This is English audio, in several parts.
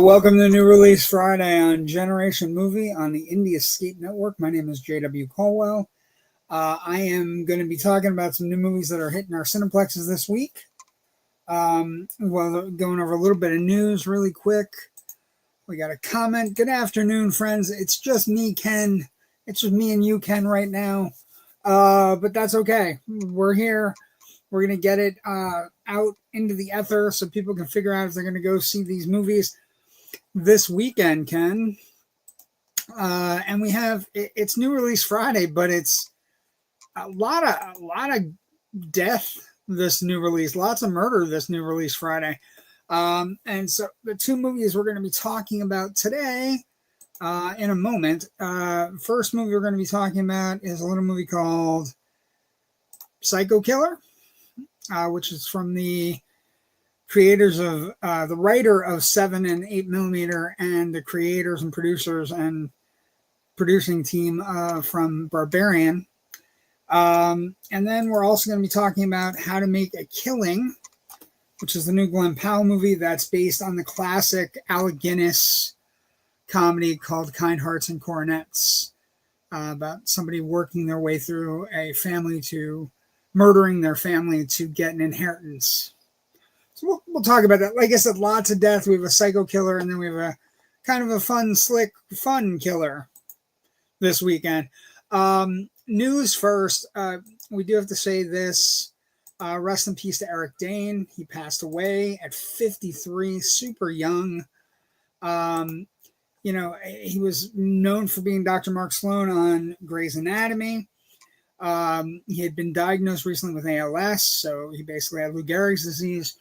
Welcome to New Release Friday on Generation Movie on the Indie Escape Network. My name is JW Colwell. I am going to be talking about some new movies that are hitting our cineplexes this week. Going over a little bit of news really quick. We got a comment. Good afternoon, friends. It's just me, Ken. It's just me and you, Ken, right now. But that's okay. We're here. We're going to get it out into the ether so people can figure out if they're going to go see these movies this weekend, Ken. And we have, it's New Release Friday, but it's a lot of death this new release, lots of murder this new release Friday. And so the two movies we're going to be talking about today in a moment. First movie we're going to be talking about is a little movie called Psycho Killer, which is from the creators of the writer of 7 and 8 millimeter and the creators and producers and producing team from Barbarian. And then we're also going to be talking about How to Make a Killing, which is the new Glen Powell movie that's based on the classic Alec Guinness comedy called Kind Hearts and Coronets, about somebody working their way through a family to murdering their family to get an inheritance. So we'll talk about that. Like I said, lots of death. We have a psycho killer, and then we have a kind of a fun, slick, fun killer this weekend. News first. We do have to say this. Rest in peace to Eric Dane. He passed away at 53, super young. He was known for being Dr. Mark Sloan on Grey's Anatomy. He had been diagnosed recently with ALS, so he basically had Lou Gehrig's disease.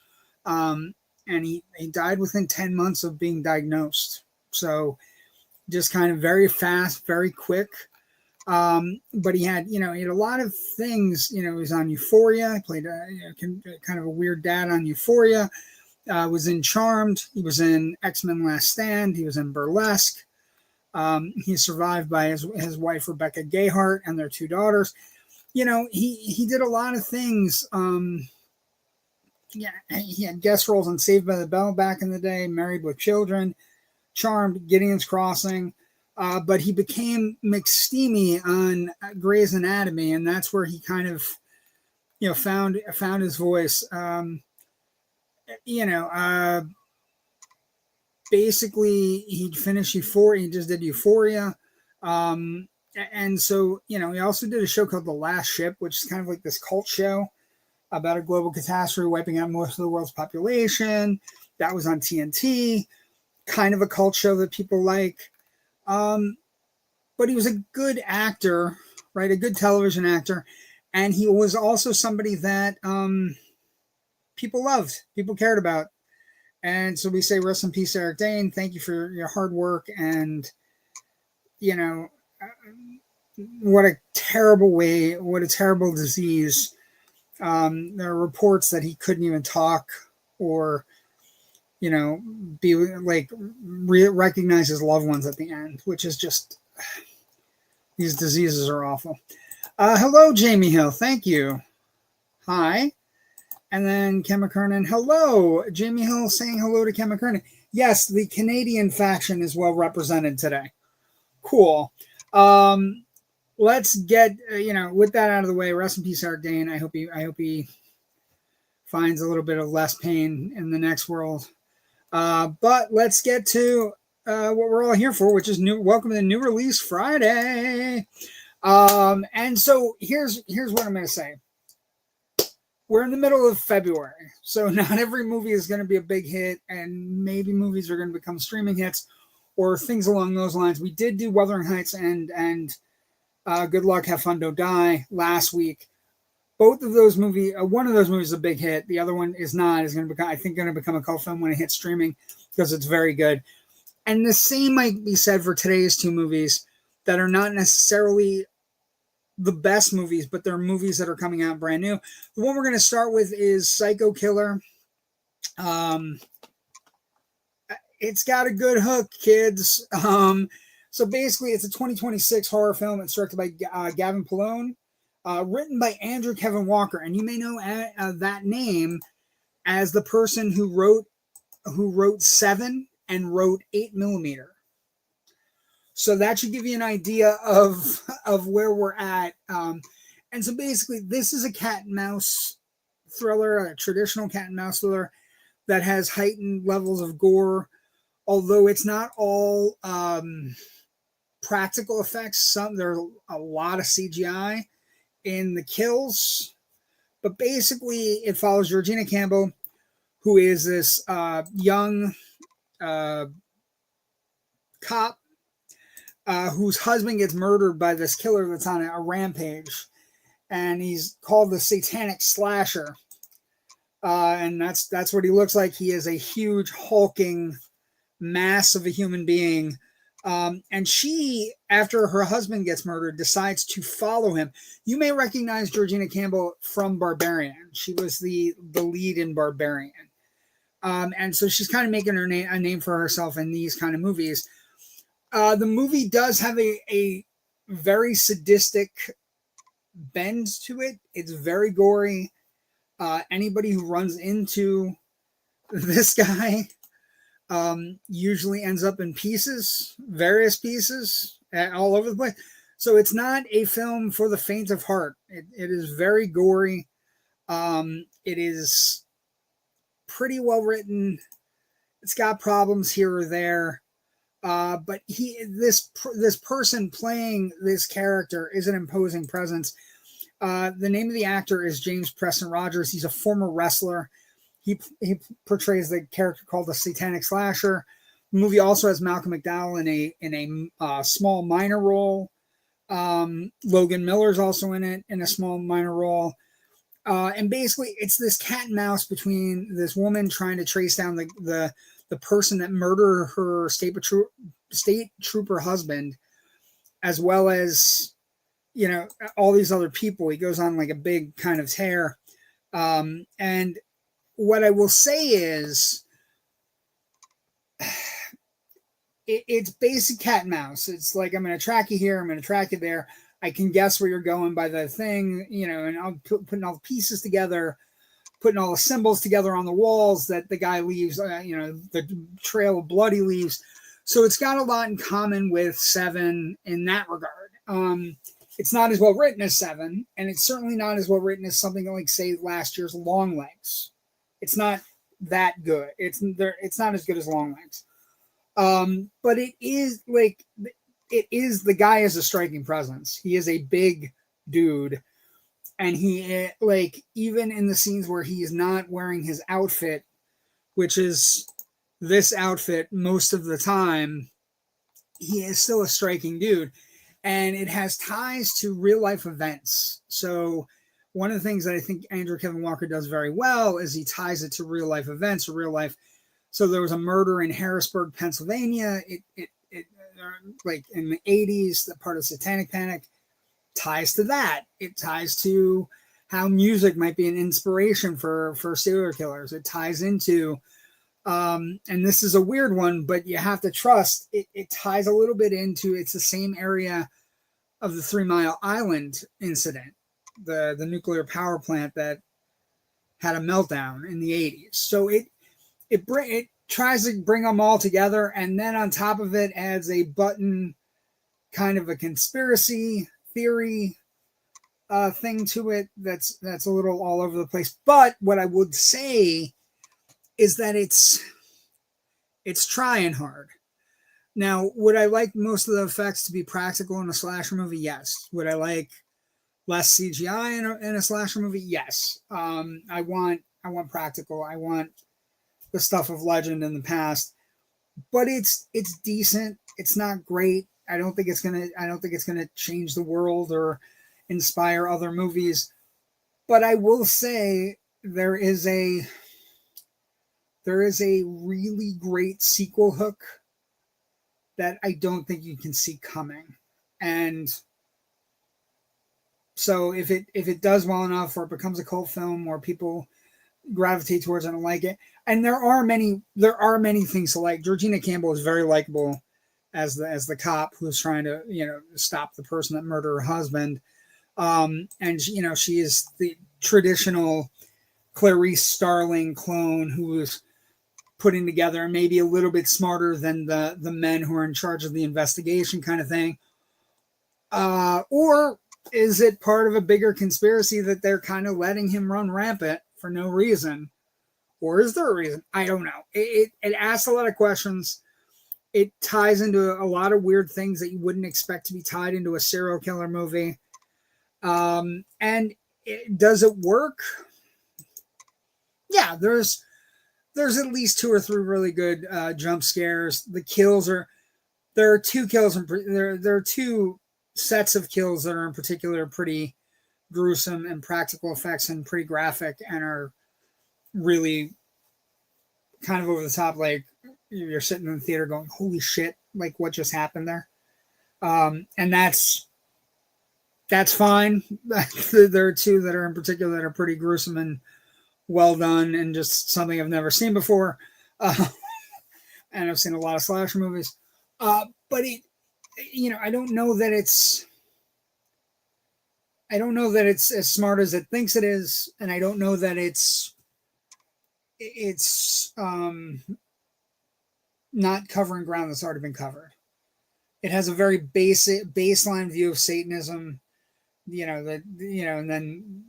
And he died within 10 months of being diagnosed. So just kind of very fast, very quick. But he had a lot of things. He was on Euphoria. He played kind of a weird dad on Euphoria. Was in Charmed. He was in X-Men Last Stand. He was in Burlesque. He's survived by his wife, Rebecca Gayheart, and their 2 daughters. He did a lot of things. He had guest roles on Saved by the Bell back in the day, Married with Children, Charmed, Gideon's Crossing. But he became McSteamy on Grey's Anatomy, and that's where he kind of, found his voice. Basically, he'd finished Euphoria. He just did Euphoria. And so, he also did a show called The Last Ship, which is kind of like this cult show about a global catastrophe wiping out most of the world's population. That was on TNT. Kind of a cult show that people like. But he was a good actor, right? A good television actor. And he was also somebody that people loved, people cared about. And so we say rest in peace, Eric Dane. Thank you for your hard work. And, what a terrible disease. There are reports that he couldn't even talk or, be like recognize his loved ones at the end, which is just, these diseases are awful. Hello, Jamie Hill. Thank you. Hi. And then Ken McKernan. Hello, Jamie Hill saying hello to Ken McKernan. Yes, the Canadian faction is well represented today. Cool. Let's get, with that out of the way, rest in peace, Eric Dane. I hope he finds a little bit of less pain in the next world. But let's get to what we're all here for, which is welcome to New Release Friday. And so here's what I'm going to say. We're in the middle of February, so not every movie is going to be a big hit, and maybe movies are going to become streaming hits or things along those lines. We did do Wuthering Heights and Good Luck, Have Fun, Don't Die last week. Both of those movies, one of those movies is a big hit. The other one is not. Is going to become a cult film when it hits streaming because it's very good. And the same might be said for today's 2 movies that are not necessarily the best movies, but they're movies that are coming out brand new. The one we're going to start with is Psycho Killer. It's got a good hook, kids. So basically, it's a 2026 horror film. It's directed by Gavin Polone, written by Andrew Kevin Walker, and you may know that name as the person who wrote 7 and wrote 8mm. So that should give you an idea of where we're at. And so basically, this is a cat and mouse thriller, a traditional cat and mouse thriller that has heightened levels of gore, although it's not all practical effects. There's a lot of CGI in the kills, but basically it follows Georgina Campbell, who is this young cop whose husband gets murdered by this killer that's on a rampage, and he's called the Satanic Slasher. And that's what he looks like. He is a huge hulking mass of a human being. And she, after her husband gets murdered, decides to follow him. You may recognize Georgina Campbell from Barbarian. She was the lead in Barbarian. And so she's kind of making a name for herself in these kind of movies. The movie does have a very sadistic bend to it. It's very gory. Anybody who runs into this guy usually ends up in pieces, various pieces, all over the place. So it's not a film for the faint of heart. It is very gory. It is pretty well written. It's got problems here or there. But this person playing this character is an imposing presence. The name of the actor is James Preston Rogers. He's a former wrestler. He portrays the character called the Satanic Slasher. The movie also has Malcolm McDowell in a small minor role. Logan Miller's also in it in a small minor role. And basically, it's this cat and mouse between this woman trying to trace down the person that murdered her state trooper husband, as well as, all these other people. He goes on like a big kind of tear. And what I will say is, it's basic cat and mouse. It's like, I'm going to track you here, I'm going to track you there. I can guess where you're going by the thing, and I'm putting all the pieces together, putting all the symbols together on the walls that the guy leaves, the trail of blood he leaves. So it's got a lot in common with Seven in that regard. It's not as well written as Seven, and it's certainly not as well written as something like, say, last year's Longlegs. It's not that good. It's not as good as Longlegs. But it is the guy is a striking presence. He is a big dude. And he, even in the scenes where he is not wearing his outfit, which is this outfit most of the time, he is still a striking dude. And it has ties to real life events. So one of the things that I think Andrew Kevin Walker does very well is he ties it to real life events or real life. So there was a murder in Harrisburg, Pennsylvania. It like in the 80s, the part of Satanic Panic ties to that. It ties to how music might be an inspiration for serial killers. It ties into, and this is a weird one, but you have to trust, it ties a little bit into, it's the same area of the 3 Mile Island incident, the nuclear power plant that had a meltdown in the 80s. So it tries to bring them all together, and then on top of it adds a button, kind of a conspiracy theory thing to it that's a little all over the place. But what I would say is that it's trying hard. Now, would I like most of the effects to be practical in a slasher movie? Yes. Would I like less CGI in a slasher movie? Yes. I want practical. I want the stuff of legend in the past. But it's decent. It's not great. I don't think it's gonna change the world or inspire other movies. But I will say there is a really great sequel hook that I don't think you can see coming. And so if it does well enough, or it becomes a cult film, or people gravitate towards it and like it, and there are many things to like. Georgina Campbell is very likable as the cop who's trying to stop the person that murdered her husband, and she is the traditional Clarice Starling clone who is putting together, and maybe a little bit smarter than the men who are in charge of the investigation, kind of thing. Or is it part of a bigger conspiracy that they're kind of letting him run rampant for no reason? Or is there a reason? I don't know. It asks a lot of questions. It ties into a lot of weird things that you wouldn't expect to be tied into a serial killer movie. And does it work? Yeah, there's at least 2 or 3 really good jump scares. The kills there are 2 kills, there are 2 sets of kills that are in particular pretty gruesome and practical effects and pretty graphic and are really kind of over the top. Like, you're sitting in the theater going, holy shit, like what just happened there? And that's fine. There are 2 that are in particular that are pretty gruesome and well done and just something I've never seen before. And I've seen a lot of slasher movies. But I don't know that it's as smart as it thinks it is, and I don't know that it's not covering ground that's already been covered. It has a very basic baseline view of Satanism, and then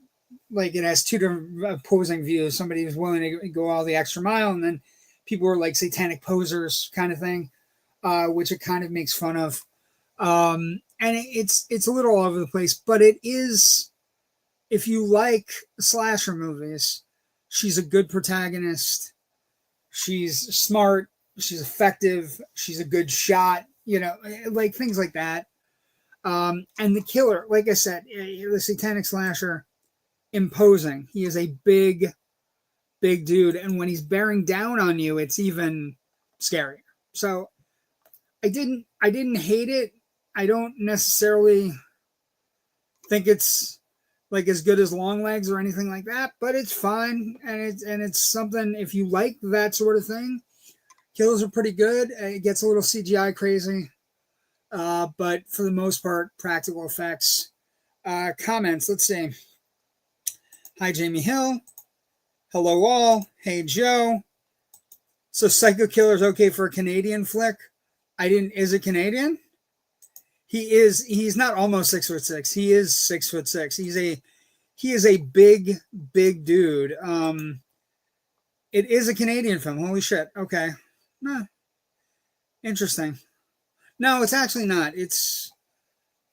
like it has 2 different opposing views. Somebody who's willing to go all the extra mile, and then people who are like satanic posers kind of thing, which it kind of makes fun of. And it's a little all over the place, but it is, if you like slasher movies, she's a good protagonist. She's smart. She's effective. She's a good shot, like things like that. And the killer, like I said, the satanic slasher, imposing. He is a big dude. And when he's bearing down on you, it's even scarier. So I didn't hate it. I don't necessarily think it's like as good as Longlegs or anything like that, but it's fine. And it's something, if you like that sort of thing, kills are pretty good. It gets a little CGI crazy. But for the most part, practical effects. Comments, let's see. Hi, Jamie Hill. Hello, all. Hey, Joe. So Psycho Killer's okay for a Canadian flick? Is it Canadian? He's not almost 6'6". He is 6'6". He is a big dude. It is a Canadian film. Holy shit. Okay. Interesting. No, it's actually not. It's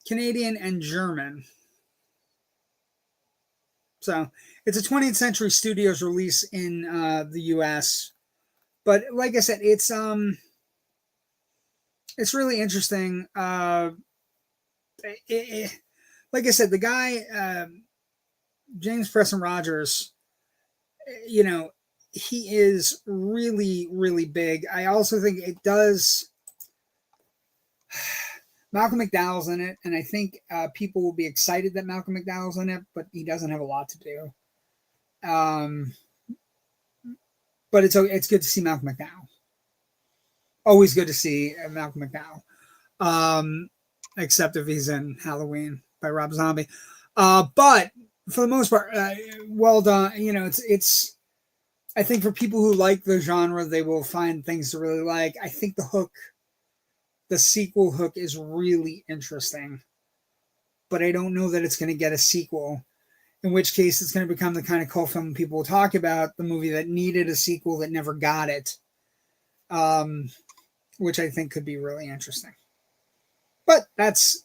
Canadian and German. So it's a 20th Century Studios release in the US. But like I said, it's really interesting. Like I said, the guy, James Preston Rogers, he is really, really big. I also think it does. Malcolm McDowell's in it, and I think people will be excited that Malcolm McDowell's in it, but he doesn't have a lot to do. But it's good to see Malcolm McDowell. Always good to see Malcolm McDowell. Except if he's in Halloween by Rob Zombie. But for the most part, well done. It's. I think for people who like the genre, they will find things to really like. I think the sequel hook is really interesting, but I don't know that it's going to get a sequel. In which case, it's going to become the kind of cult film people will talk about, the movie that needed a sequel that never got it, which I think could be really interesting. But that's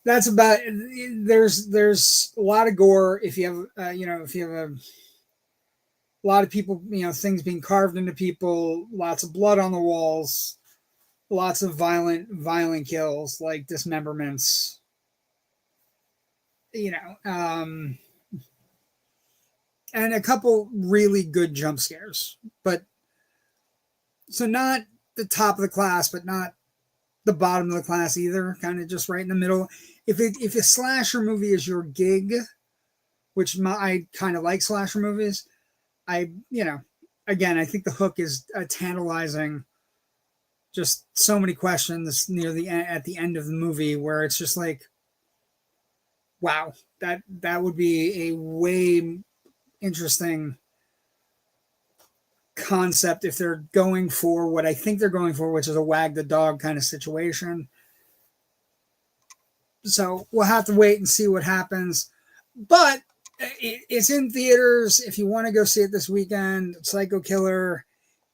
about. There's a lot of gore. If you have if you have a lot of people, things being carved into people, lots of blood on the walls, lots of violent kills like dismemberments. And a couple really good jump scares, but so not the top of the class, but not the bottom of the class either. Kind of just right in the middle. If a slasher movie is your gig, which I kind of like slasher movies, again, I think the hook is tantalizing. Just so many questions at the end of the movie where it's just like, wow, that would be a way interesting concept if they're going for what I think they're going for, which is a wag the dog kind of situation. So we'll have to wait and see what happens. But it's in theaters. If you want to go see it this weekend, Psycho Killer.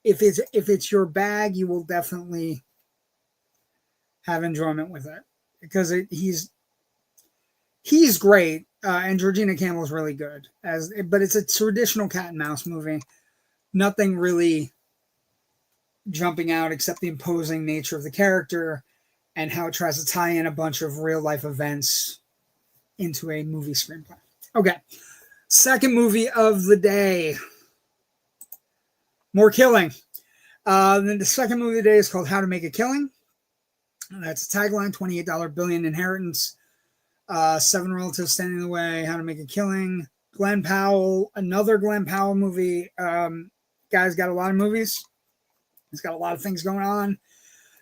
If it's your bag, you will definitely have enjoyment with it because he's great, and Georgina Campbell is really good but it's a traditional cat and mouse movie. Nothing really jumping out except the imposing nature of the character and how it tries to tie in a bunch of real life events into a movie screenplay. Okay, second movie of the day. More killing. Then the second movie of the day is called How to Make a Killing. That's a tagline, $28 billion inheritance. 7 relatives standing in the way, How to Make a Killing. Glen Powell, another Glen Powell movie. Guy's got a lot of movies. He's got a lot of things going on.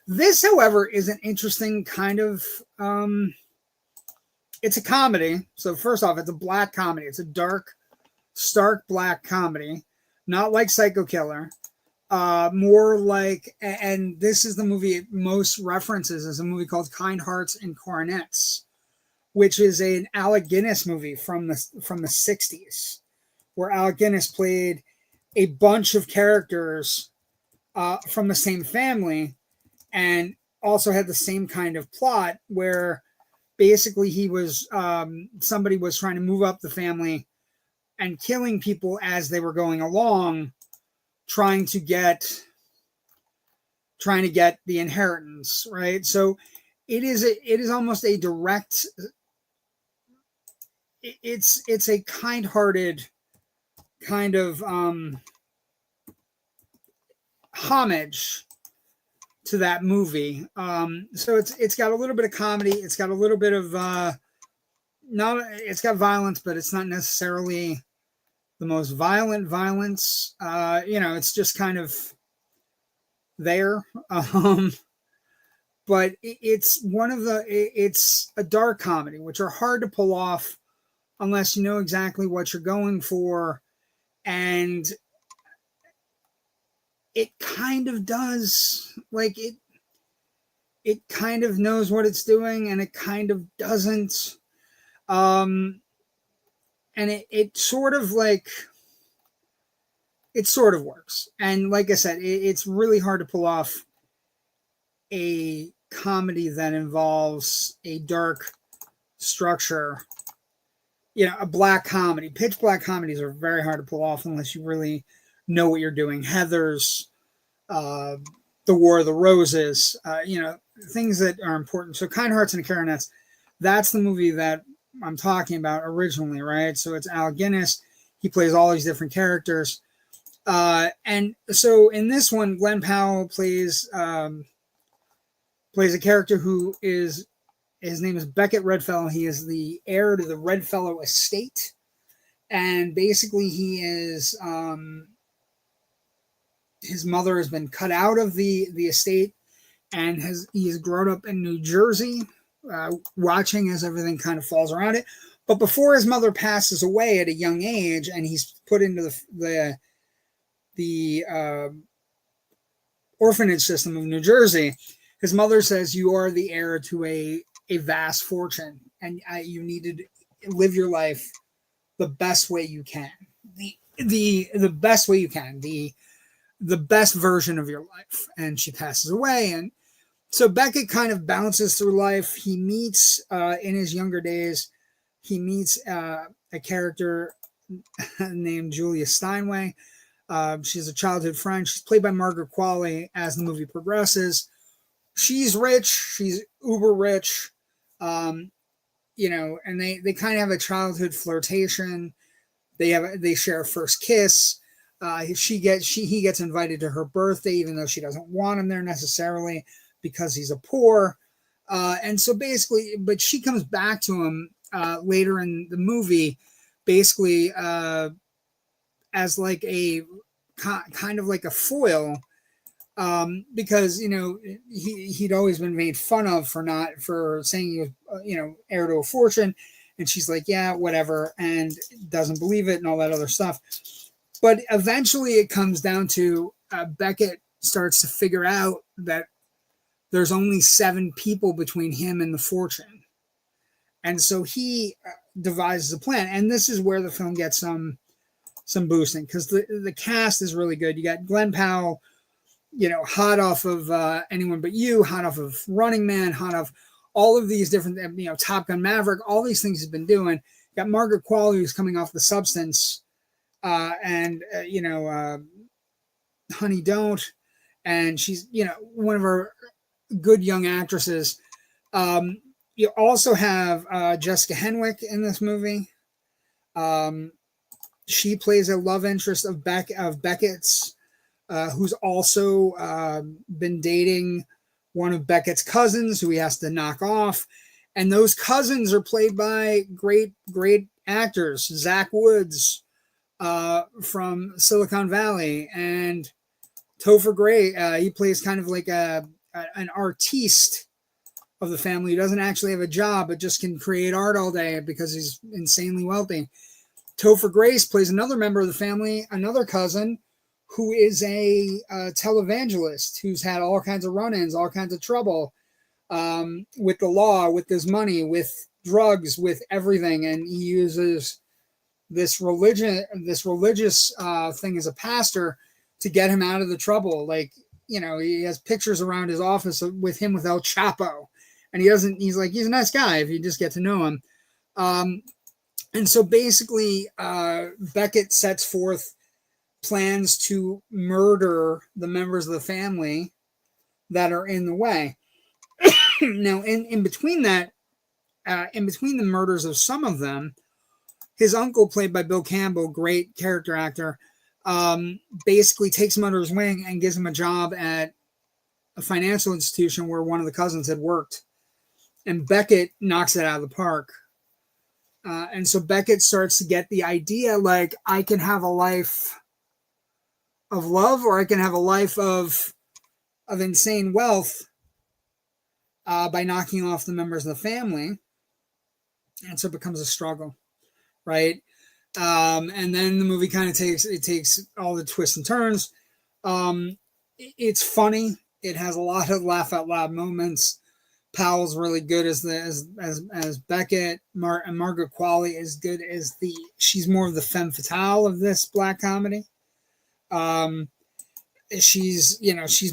This, however, is an interesting kind of, it's a comedy. So first off, it's a black comedy. It's a dark, stark black comedy. Not like Psycho Killer. More like, and this is the movie it most references, is a movie called Kind Hearts and Coronets, which is an Alec Guinness movie from the 60s, where Alec Guinness played a bunch of characters from the same family and also had the same kind of plot where basically he was somebody was trying to move up the family and killing people as they were going along, trying to get the inheritance, right? So it is almost a direct, it's a kind-hearted kind of homage to that movie. So it's got a little bit of comedy. It's got a little bit of it's got violence, but it's not necessarily the most violent violence. It's just kind of there. But it's a dark comedy, which are hard to pull off unless you know exactly what you're going for. And it kind of does, like, it kind of knows what it's doing and it kind of doesn't. And it sort of works. And like I said, it's really hard to pull off a comedy that involves a dark structure, a black comedy. Pitch black comedies are very hard to pull off unless you really know what you're doing. Heathers, The War of the Roses, things that are important. So Kind Hearts and Coronets, that's the movie that I'm talking about originally, right? So it's Alec Guinness. He plays all these different characters. And so in this one, Glen Powell plays a character who his name is Beckett Redfellow. He is the heir to the Redfellow estate. And basically he is, his mother has been cut out of the estate and he has grown up in New Jersey, watching as everything kind of falls around it. But before his mother passes away at a young age and he's put into the orphanage system of New Jersey, his mother says, you are the heir to a vast fortune and you need to live your life the best way you can. The best way you can. The best version of your life. And she passes away. And so Beckett kind of bounces through life. He meets, in his younger days, he meets a character named Julia Steinway. She's a childhood friend. She's played by Margaret Qualley as the movie progresses. She's rich. She's uber rich. And they kind of have a childhood flirtation. They share a first kiss. He gets invited to her birthday, even though she doesn't want him there necessarily because he's a poor. And so basically, but she comes back to him later in the movie, basically as like a kind of like a foil, because he'd always been made fun of for saying he was heir to a fortune, and she's like, yeah, whatever, and doesn't believe it and all that other stuff. But eventually it comes down to Beckett starts to figure out that there's only 7 people between him and the fortune. And so he devises a plan. And this is where the film gets some boosting, because the cast is really good. You got Glen Powell, hot off of Anyone But You, hot off of Running Man, hot off all of these different, Top Gun Maverick, all these things he's been doing. You got Margaret Qualley, who's coming off The Substance, and Honey Don't, and she's one of our good young actresses. You also have Jessica Henwick in this movie. She plays a love interest of Beckett's, who's also been dating one of Beckett's cousins, who he has to knock off. And those cousins are played by great actors. Zach Woods from Silicon Valley, and Topher Grace. He plays kind of like an artiste of the family who doesn't actually have a job but just can create art all day because he's insanely wealthy. Topher Grace plays another member of the family, another cousin, who is a televangelist who's had all kinds of run-ins, all kinds of trouble with the law, with his money, with drugs, with everything. And he uses this religious thing as a pastor to get him out of the trouble. Like, he has pictures around his office with him with El Chapo. And he's a nice guy if you just get to know him. And so basically, Beckett sets forth plans to murder the members of the family that are in the way. Now, in between that, in between the murders of some of them, his uncle, played by Bill Campbell, great character actor, basically takes him under his wing and gives him a job at a financial institution where one of the cousins had worked. And Beckett knocks it out of the park. And so Beckett starts to get the idea, like, I can have a life of love, or I can have a life of insane wealth by knocking off the members of the family. And so it becomes a struggle, right? And then the movie kind of takes all the twists and turns. It's funny. It has a lot of laugh out loud moments. Powell's really good as Beckett. And Margaret Qualley is good as she's more of the femme fatale of this black comedy. She's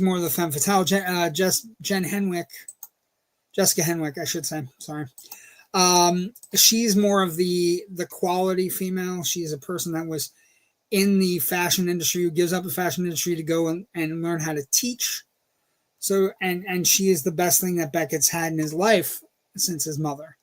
more of the femme fatale. Jessica Henwick, I should say. Sorry. She's more of the quality female. She's a person that was in the fashion industry, who gives up the fashion industry to go and learn how to teach. So, and she is the best thing that Beckett's had in his life since his mother.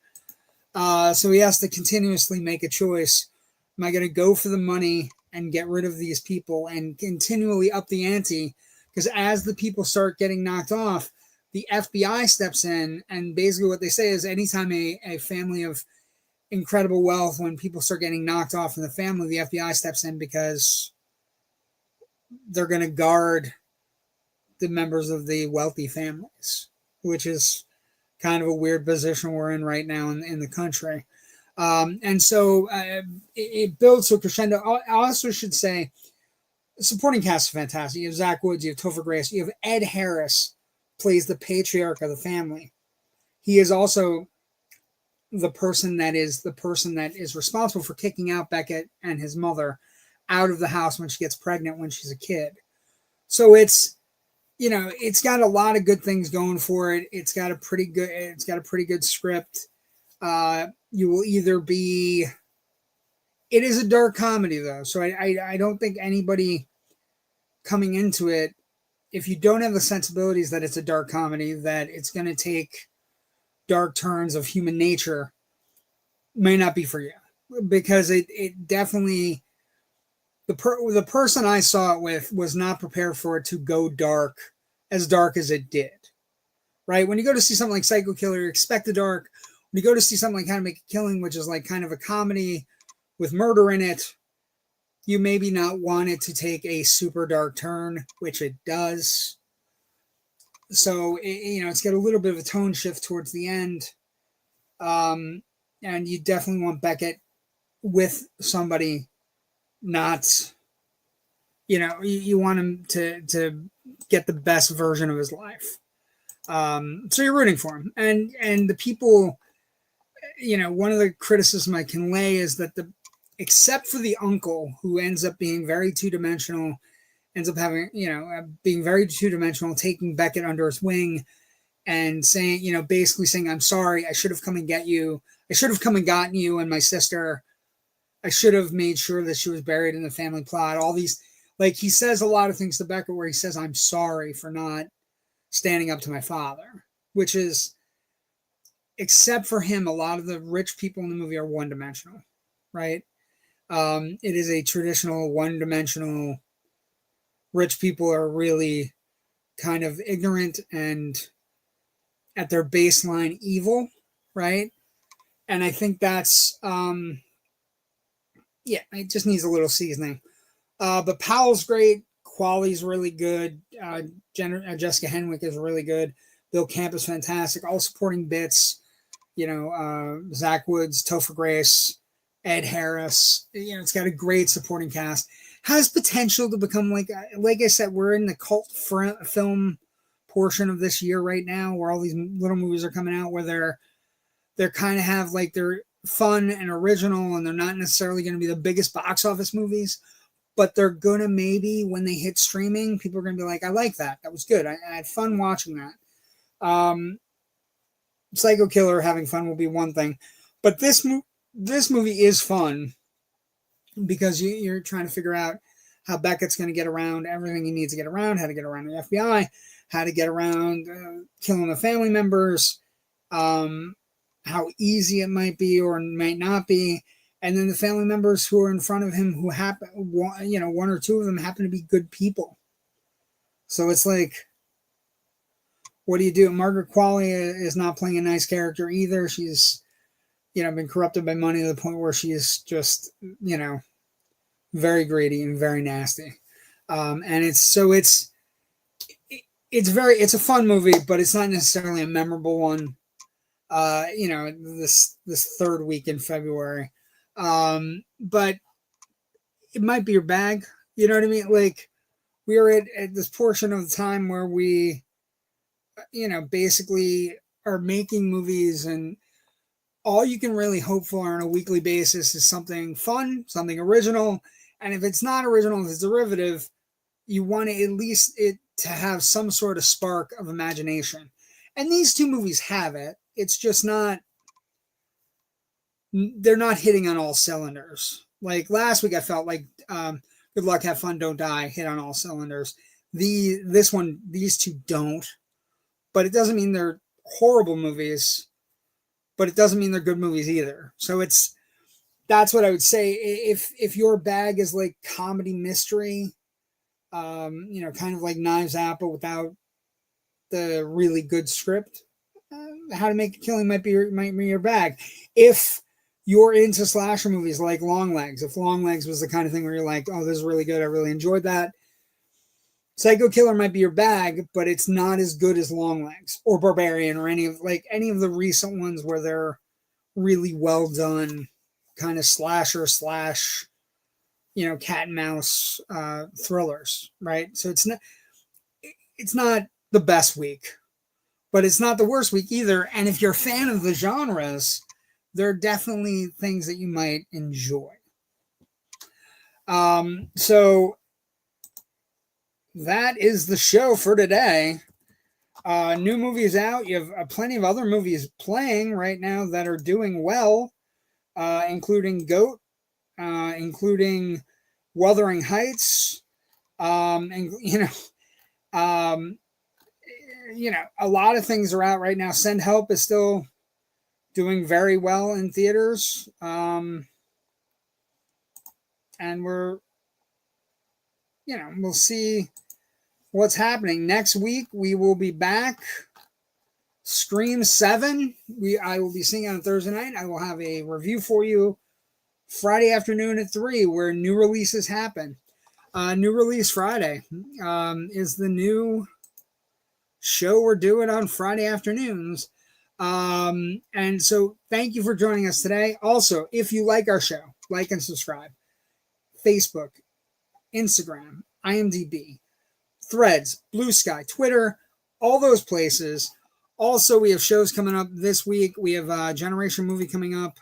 So he has to continuously make a choice. Am I going to go for the money and get rid of these people and continually up the ante? Because as the people start getting knocked off, the FBI steps in, and basically what they say is anytime a family of incredible wealth, when people start getting knocked off in the family, the FBI steps in because they're going to guard the members of the wealthy families, which is kind of a weird position we're in right now in the country. And so it builds to a crescendo. I also should say, supporting cast is fantastic. You have Zach Woods, you have Topher Grace, you have Ed Harris, plays the patriarch of the family. He is also the person that is responsible for kicking out Beckett and his mother out of the house when she gets pregnant when she's a kid. So it's got a lot of good things going for it. It's got a pretty good script. You will either be. It is a dark comedy though, so I don't think anybody coming into it, if you don't have the sensibilities that it's a dark comedy, that it's going to take dark turns of human nature, may not be for you, because it definitely. The person I saw it with was not prepared for it to go dark as it did, right? When you go to see something like Psycho Killer, you expect the dark. When you go to see something like How to Make a Killing, which is like kind of a comedy with murder in it, you maybe not want it to take a super dark turn, which it does. So, it's got a little bit of a tone shift towards the end. And you definitely want Beckett with somebody not you want him to get the best version of his life. So you're rooting for him, and the people, one of the criticisms I can lay is that except for the uncle, who ends up being very two-dimensional, ends up having, being very two-dimensional, taking Beckett under his wing and saying, basically saying, I'm sorry, I should have come and get you. I should have come and gotten you and my sister. I should have made sure that she was buried in the family plot. All these, like, he says a lot of things to Beckett where he says, I'm sorry for not standing up to my father, which is, except for him, a lot of the rich people in the movie are one-dimensional, right? It is a traditional one-dimensional, rich people are really kind of ignorant and at their baseline evil, right? And I think that's, it just needs a little seasoning. But Powell's great. Quality's really good. Jessica Henwick is really good. Bill Camp is fantastic. All supporting bits, Zach Woods, Topher Grace, Ed Harris. It's got a great supporting cast. Has potential to become like I said, we're in the cult film portion of this year right now, where all these little movies are coming out, where they're kind of have like they're fun and original, and they're not necessarily going to be the biggest box office movies, but they're gonna, maybe when they hit streaming, people are gonna be like, I like that. That was good. I had fun watching that. Psycho Killer, having fun will be one thing, but this movie is fun because you're trying to figure out how Beckett's going to get around everything he needs to get around, how to get around the FBI, how to get around killing the family members, how easy it might be or might not be. And then the family members who are in front of him, who happen, one or two of them happen to be good people. So it's like, what do you do? Margaret Qualley is not playing a nice character either. She's, been corrupted by money to the point where she is just, very greedy and very nasty. And it's a fun movie, but it's not necessarily a memorable one. This third week in February. But it might be your bag. You know what I mean? Like, we are at this portion of the time where we, basically are making movies, and all you can really hope for on a weekly basis is something fun, something original. And if it's not original, if it's derivative, you want to at least it to have some sort of spark of imagination. And these two movies have it. It's just not, they're not hitting on all cylinders. Like last week, I felt like Good Luck, Have Fun, Don't Die hit on all cylinders. These two don't. But it doesn't mean they're horrible movies, but it doesn't mean they're good movies either. So that's what I would say. If your bag is like comedy mystery, kind of like Knives Out, but without the really good script, How to Make a Killing might be your bag. If you're into slasher movies like Longlegs, if Longlegs was the kind of thing where you're like, oh, this is really good, I really enjoyed that, Psycho Killer might be your bag, but it's not as good as Longlegs or Barbarian or any of the recent ones where they're really well done, kind of slasher / cat and mouse thrillers, right? So it's not the best week, but it's not the worst week either. And if you're a fan of the genres, there are definitely things that you might enjoy. So that is the show for today. New movies out. You have plenty of other movies playing right now that are doing well, including Goat, including Wuthering Heights, and a lot of things are out right now. Send Help is still doing very well in theaters, and we'll see what's happening next week. We will be back. Scream 7. I will be seeing on Thursday night. I will have a review for you Friday afternoon at 3, where new releases happen. New Release Friday is the new show we're doing on Friday afternoons. And so thank you for joining us today. Also, if you like our show, like and subscribe. Facebook, Instagram. IMDb, Threads, Blue Sky, Twitter, all those places. Also, we have shows coming up this week. We have a Generation movie coming up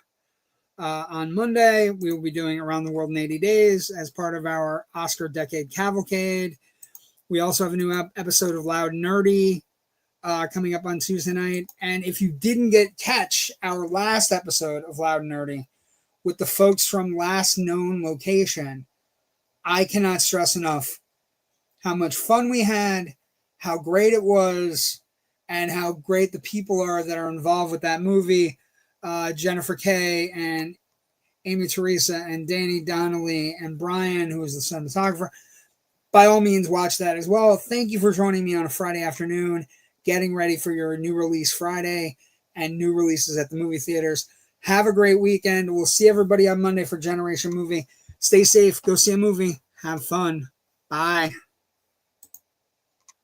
on Monday. We will be doing Around the World in 80 Days as part of our Oscar Decade Cavalcade. We also have a new episode of Loud Nerdy coming up on Tuesday night. And if you didn't catch our last episode of Loud Nerdy with the folks from Last Known Location, I cannot stress enough how much fun we had, how great it was, and how great the people are that are involved with that movie. Jennifer Kay and Amy Teresa and Danny Donnelly and Brian, who is the cinematographer. By all means, watch that as well. Thank you for joining me on a Friday afternoon, getting ready for your new release Friday and new releases at the movie theaters. Have a great weekend. We'll see everybody on Monday for Generation Movie. Stay safe. Go see a movie. Have fun. Bye.